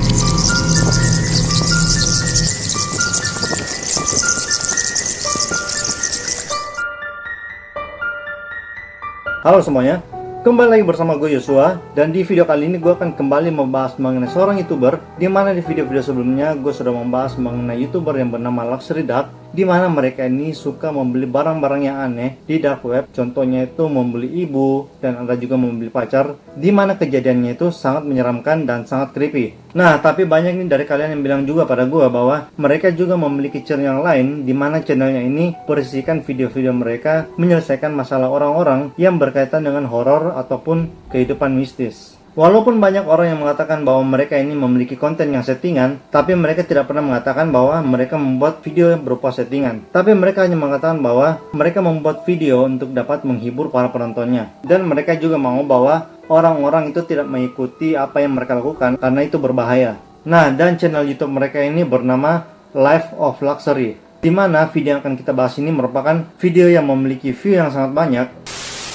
Halo semuanya, kembali lagi bersama gue Yosua. Dan di video kali ini gue akan kembali membahas mengenai seorang YouTuber, dimana di video-video sebelumnya gue sudah membahas mengenai YouTuber yang bernama Luxury Duck, di mana mereka ini suka membeli barang-barang yang aneh di dark web. Contohnya itu membeli ibu, dan ada juga membeli pacar, di mana kejadiannya itu sangat menyeramkan dan sangat creepy. Nah, tapi banyak nih dari kalian yang bilang juga pada gue bahwa mereka juga memiliki channel yang lain, di mana channelnya ini berisikan video-video mereka menyelesaikan masalah orang-orang yang berkaitan dengan horor ataupun kehidupan mistis. Walaupun banyak orang yang mengatakan bahwa mereka ini memiliki konten yang settingan, tapi mereka tidak pernah mengatakan bahwa mereka membuat video yang berupa settingan. Tapi mereka hanya mengatakan bahwa mereka membuat video untuk dapat menghibur para penontonnya. Dan mereka juga mau bahwa orang-orang itu tidak mengikuti apa yang mereka lakukan karena itu berbahaya. Nah, dan channel YouTube mereka ini bernama Life of Luxury, di mana video yang akan kita bahas ini merupakan video yang memiliki view yang sangat banyak.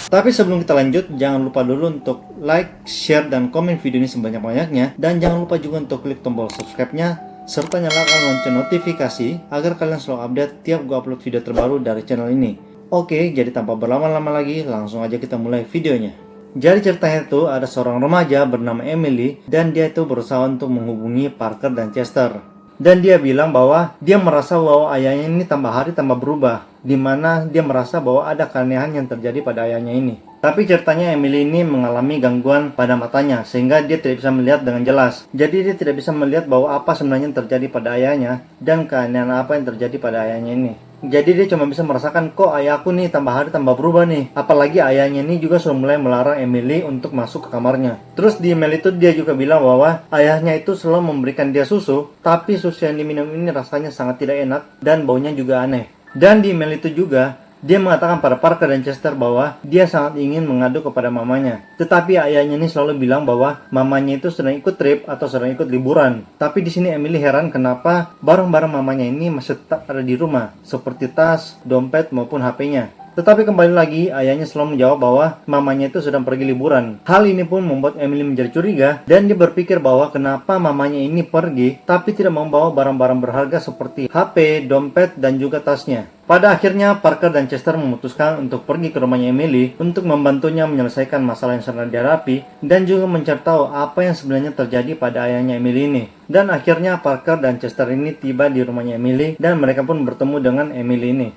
Tapi sebelum kita lanjut, jangan lupa dulu untuk like, share, dan komen video ini sebanyak-banyaknya. Dan jangan lupa juga untuk klik tombol subscribe-nya, serta nyalakan lonceng notifikasi agar kalian selalu update tiap gue upload video terbaru dari channel ini. Oke, jadi tanpa berlama-lama lagi, langsung aja kita mulai videonya. Jadi ceritanya itu ada seorang remaja bernama Emily, dan dia itu berusaha untuk menghubungi Parker dan Chester. Dan dia bilang bahwa dia merasa bahwa ayahnya ini tambah hari tambah berubah, dimana dia merasa bahwa ada keanehan yang terjadi pada ayahnya ini. Tapi ceritanya Emily ini mengalami gangguan pada matanya, sehingga dia tidak bisa melihat dengan jelas. Jadi dia tidak bisa melihat bahwa apa sebenarnya yang terjadi pada ayahnya, dan keanehan apa yang terjadi pada ayahnya ini. Jadi dia cuma bisa merasakan, kok ayahku nih tambah hari tambah berubah nih. Apalagi ayahnya ini juga sudah mulai melarang Emily untuk masuk ke kamarnya. Terus di email itu dia juga bilang bahwa ayahnya itu selalu memberikan dia susu, tapi susu yang diminum ini rasanya sangat tidak enak dan baunya juga aneh. Dan di email itu juga dia mengatakan pada Parker dan Chester bahwa dia sangat ingin mengadu kepada mamanya. Tetapi ayahnya ini selalu bilang bahwa mamanya itu sedang ikut trip atau sedang ikut liburan. Tapi di sini Emily heran kenapa barang-barang mamanya ini masih tetap ada di rumah, seperti tas, dompet maupun HP-nya. Tetapi kembali lagi, ayahnya selalu menjawab bahwa mamanya itu sedang pergi liburan. Hal ini pun membuat Emily menjadi curiga, dan dia berpikir bahwa kenapa mamanya ini pergi, tapi tidak membawa barang-barang berharga seperti HP, dompet, dan juga tasnya. Pada akhirnya, Parker dan Chester memutuskan untuk pergi ke rumahnya Emily untuk membantunya menyelesaikan masalah yang sedang dihadapi, dan juga mencari tahu apa yang sebenarnya terjadi pada ayahnya Emily ini. Dan akhirnya Parker dan Chester ini tiba di rumahnya Emily, dan mereka pun bertemu dengan Emily ini.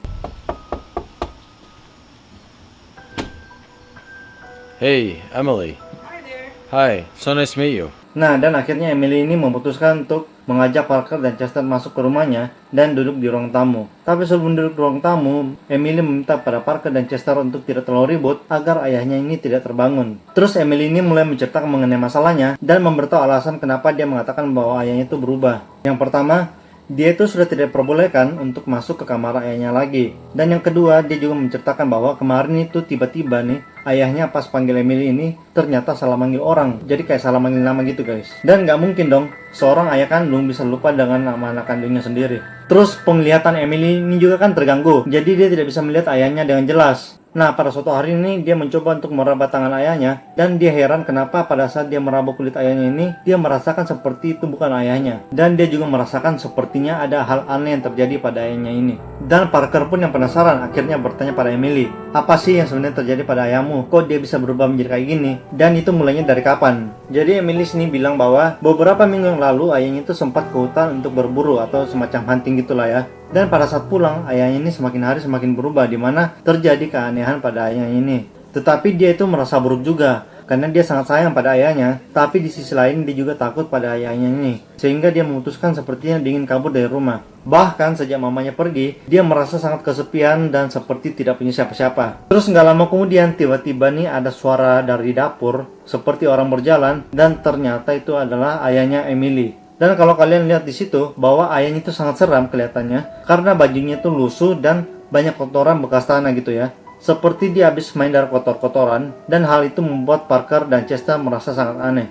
Hey, Emily. Hi there. Hi, so nice to meet you. Nah, dan akhirnya Emily ini memutuskan untuk mengajak Parker dan Chester masuk ke rumahnya dan duduk di ruang tamu. Tapi sebelum duduk di ruang tamu, Emily meminta pada Parker dan Chester untuk tidak terlalu ribut agar ayahnya ini tidak terbangun. Terus Emily ini mulai menceritakan mengenai masalahnya dan memberitahu alasan kenapa dia mengatakan bahwa ayahnya itu berubah. Yang pertama, dia itu sudah tidak diperbolehkan untuk masuk ke kamar ayahnya lagi. Dan yang kedua, dia juga menceritakan bahwa kemarin itu tiba-tiba nih, ayahnya pas panggil Emily ini ternyata salah manggil orang. Jadi kayak salah manggil nama gitu guys. Dan nggak mungkin dong, seorang ayah kandung bisa lupa dengan nama anak kandungnya sendiri. Terus penglihatan Emily ini juga kan terganggu. Jadi dia tidak bisa melihat ayahnya dengan jelas. Nah, pada suatu hari ini dia mencoba untuk meraba tangan ayahnya, dan dia heran kenapa pada saat dia meraba kulit ayahnya ini, dia merasakan seperti itu bukan ayahnya. Dan dia juga merasakan sepertinya ada hal aneh yang terjadi pada ayahnya ini. Dan Parker pun yang penasaran akhirnya bertanya pada Emily, apa sih yang sebenarnya terjadi pada ayahmu? Kok dia bisa berubah menjadi kayak gini? Dan itu mulainya dari kapan? Jadi Emily sini bilang bahwa beberapa minggu yang lalu ayahnya itu sempat ke hutan untuk berburu atau semacam hunting gitulah ya. Dan pada saat pulang, ayahnya ini semakin hari semakin berubah, di mana terjadi keanehan pada ayahnya ini. Tetapi dia itu merasa buruk juga, karena dia sangat sayang pada ayahnya, tapi di sisi lain dia juga takut pada ayahnya ini. Sehingga dia memutuskan sepertinya dia ingin kabur dari rumah. Bahkan sejak mamanya pergi, dia merasa sangat kesepian dan seperti tidak punya siapa-siapa. Terus nggak lama kemudian, tiba-tiba nih ada suara dari dapur, seperti orang berjalan, dan ternyata itu adalah ayahnya Emily. Dan kalau kalian lihat di situ bahwa ayahnya itu sangat seram kelihatannya karena bajunya itu lusuh dan banyak kotoran bekas tanah gitu ya. Seperti dia habis main dari kotor-kotoran, dan hal itu membuat Parker dan Chester merasa sangat aneh.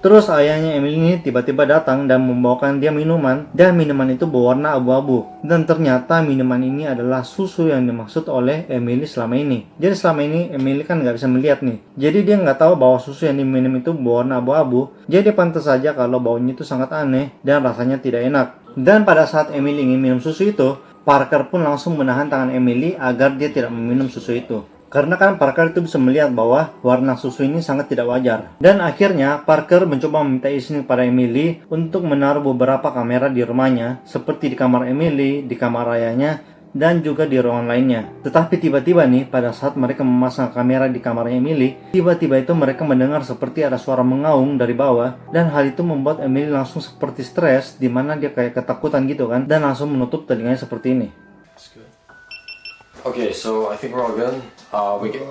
Terus ayahnya Emily ini tiba-tiba datang dan membawakan dia minuman, dan minuman itu berwarna abu-abu. Dan ternyata minuman ini adalah susu yang dimaksud oleh Emily selama ini. Jadi selama ini Emily kan nggak bisa melihat nih. Jadi dia nggak tahu bahwa susu yang diminum itu berwarna abu-abu. Jadi pantas saja kalau baunya itu sangat aneh dan rasanya tidak enak. Dan pada saat Emily ingin minum susu itu, Parker pun langsung menahan tangan Emily agar dia tidak meminum susu itu. Karena kan Parker itu bisa melihat bahwa warna susu ini sangat tidak wajar. Dan akhirnya Parker mencoba meminta izin kepada Emily untuk menaruh beberapa kamera di rumahnya, seperti di kamar Emily, di kamar ayahnya, dan juga di ruangan lainnya. Tetapi tiba-tiba nih, pada saat mereka memasang kamera di kamarnya Emily, tiba-tiba itu mereka mendengar seperti ada suara mengaung dari bawah, dan hal itu membuat Emily langsung seperti stres, dimana dia kayak ketakutan gitu kan, dan langsung menutup telinganya seperti ini. Okay, so I think we're all good. We get.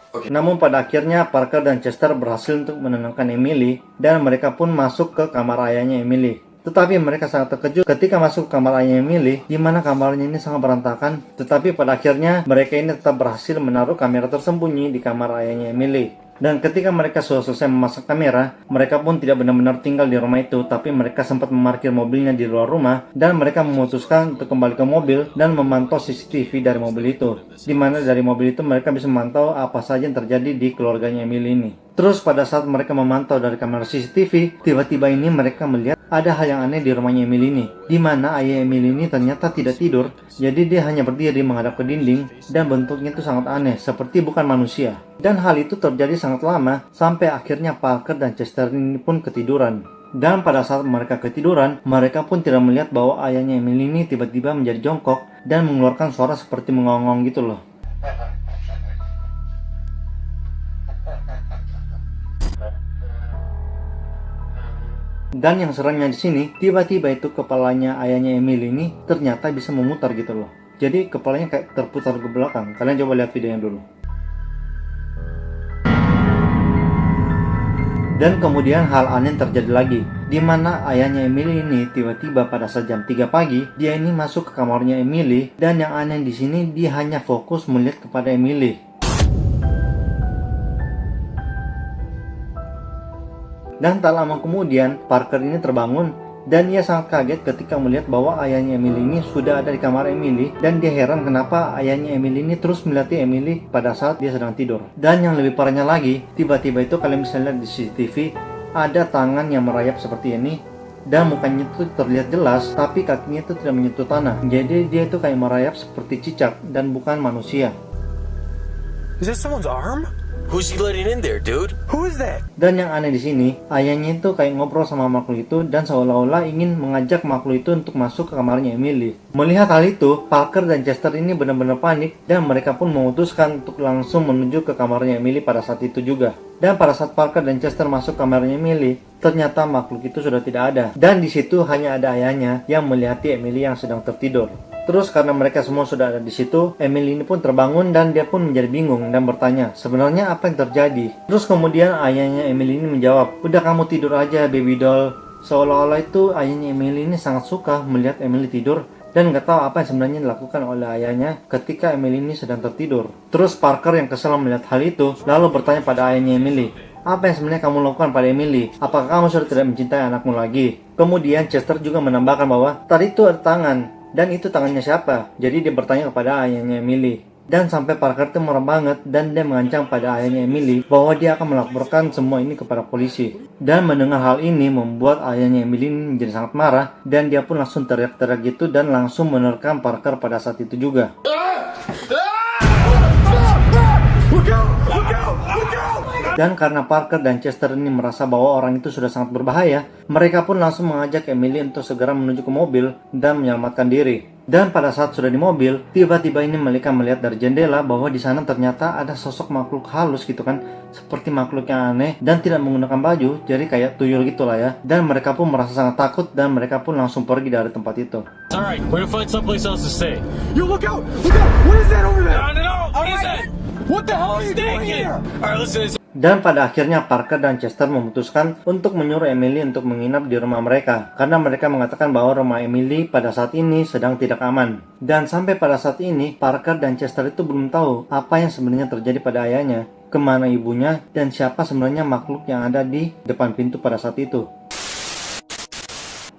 Okay. Namun pada akhirnya Parker dan Chester berhasil untuk menenangkan Emily dan mereka pun masuk ke kamar ayahnya Emily. Tetapi mereka sangat terkejut ketika masuk ke kamar ayahnya Emily, di mana kamarnya ini sangat berantakan. Tetapi pada akhirnya mereka ini tetap berhasil menaruh kamera tersembunyi di kamar ayahnya Emily. Dan ketika mereka sudah selesai memasang kamera, mereka pun tidak benar-benar tinggal di rumah itu, tapi mereka sempat memarkir mobilnya di luar rumah, dan mereka memutuskan untuk kembali ke mobil dan memantau CCTV dari mobil itu. Dimana dari mobil itu mereka bisa memantau apa saja yang terjadi di keluarganya Emily ini. Terus pada saat mereka memantau dari kamera CCTV, tiba-tiba ini mereka melihat ada hal yang aneh di rumahnya Emily ini. Dimana ayah Emily ini ternyata tidak tidur, jadi dia hanya berdiri menghadap ke dinding, dan bentuknya itu sangat aneh, seperti bukan manusia. Dan hal itu terjadi sangat lama, sampai akhirnya Parker dan Chester ini pun ketiduran. Dan pada saat mereka ketiduran, mereka pun tidak melihat bahwa ayahnya Emily ini tiba-tiba menjadi jongkok, dan mengeluarkan suara seperti mengongong gitu loh. Dan yang serangnya di sini, tiba-tiba itu kepalanya ayahnya Emily ini ternyata bisa memutar gitu loh. Jadi kepalanya kayak terputar ke belakang. Kalian coba lihat videonya dulu. Dan kemudian hal aneh terjadi lagi, di mana ayahnya Emily ini tiba-tiba pada saat jam 3 pagi, dia ini masuk ke kamarnya Emily, dan yang aneh di sini dia hanya fokus melihat kepada Emily. Dan tak lama kemudian, Parker ini terbangun dan ia sangat kaget ketika melihat bahwa ayahnya Emily ini sudah ada di kamar Emily, dan dia heran kenapa ayahnya Emily ini terus melatih Emily pada saat dia sedang tidur. Dan yang lebih parahnya lagi, tiba-tiba itu kalian bisa lihat di CCTV ada tangan yang merayap seperti ini, dan mukanya itu terlihat jelas tapi kakinya itu tidak menyentuh tanah. Jadi dia itu kayak merayap seperti cicak dan bukan manusia. Is that someone's arm? Who's he letting in there, dude? Who is that? Dan yang aneh di sini, ayahnya itu kayak ngobrol sama makhluk itu dan seolah-olah ingin mengajak makhluk itu untuk masuk ke kamarnya Emily. Melihat hal itu, Parker dan Chester ini benar-benar panik dan mereka pun memutuskan untuk langsung menuju ke kamarnya Emily pada saat itu juga. Dan pada saat Parker dan Chester masuk kamarnya Emily, ternyata makhluk itu sudah tidak ada. Dan di situ hanya ada ayahnya yang melihati Emily yang sedang tertidur. Terus karena mereka semua sudah ada di situ, Emily ini pun terbangun dan dia pun menjadi bingung dan bertanya, sebenarnya apa yang terjadi? Terus kemudian ayahnya Emily ini menjawab, udah kamu tidur aja baby doll. Seolah-olah itu ayahnya Emily ini sangat suka melihat Emily tidur dan nggak tahu apa yang sebenarnya dilakukan oleh ayahnya ketika Emily ini sedang tertidur. Terus Parker yang kesal melihat hal itu lalu bertanya pada ayahnya Emily, apa yang sebenarnya kamu lakukan pada Emily? Apakah kamu sudah tidak mencintai anakmu lagi? Kemudian Chester juga menambahkan bahwa tadi itu ada tangan. Dan itu tangannya siapa? Jadi dia bertanya kepada ayahnya Emily. Dan sampai Parker itu marah banget dan dia mengancam pada ayahnya Emily bahwa dia akan melaporkan semua ini kepada polisi. Dan mendengar hal ini membuat ayahnya Emily menjadi sangat marah dan dia pun langsung teriak-teriak gitu dan langsung menerkam Parker pada saat itu juga. Dan karena Parker dan Chester ini merasa bahwa orang itu sudah sangat berbahaya, mereka pun langsung mengajak Emily untuk segera menuju ke mobil dan menyelamatkan diri. Dan pada saat sudah di mobil, tiba-tiba ini mereka melihat dari jendela bahwa di sana ternyata ada sosok makhluk halus gitu kan, seperti makhluk yang aneh dan tidak menggunakan baju, jadi kayak tuyul gitulah ya. Dan mereka pun merasa sangat takut dan mereka pun langsung pergi dari tempat itu. Alright, we're gonna find someplace else to stay. Yo, look out! Look out! What is that over there? No, what is that? What the hell are you doing here? Alright, listen. Dan pada akhirnya Parker dan Chester memutuskan untuk menyuruh Emily untuk menginap di rumah mereka karena mereka mengatakan bahwa rumah Emily pada saat ini sedang tidak aman. Dan sampai pada saat ini Parker dan Chester itu belum tahu apa yang sebenarnya terjadi pada ayahnya, kemana ibunya, dan siapa sebenarnya makhluk yang ada di depan pintu pada saat itu.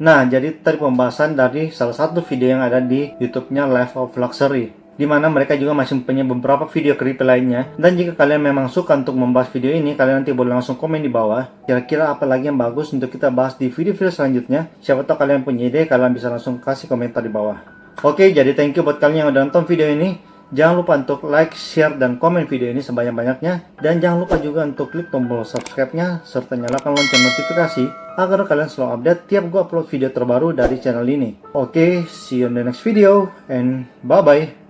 Nah, jadi tadi pembahasan dari salah satu video yang ada di YouTube-nya Life of Luxury, di mana mereka juga masih punya beberapa video creepy lainnya. Dan jika kalian memang suka untuk membahas video ini, kalian nanti boleh langsung komen di bawah kira-kira apa lagi yang bagus untuk kita bahas di video-video selanjutnya. Siapa tahu kalian punya ide, kalian bisa langsung kasih komentar di bawah. Oke, jadi thank you buat kalian yang udah nonton video ini. Jangan lupa untuk like, share, dan komen video ini sebanyak-banyaknya. Dan jangan lupa juga untuk klik tombol subscribe-nya serta nyalakan lonceng notifikasi agar kalian selalu update tiap gue upload video terbaru dari channel ini. Oke, see you in the next video and bye-bye.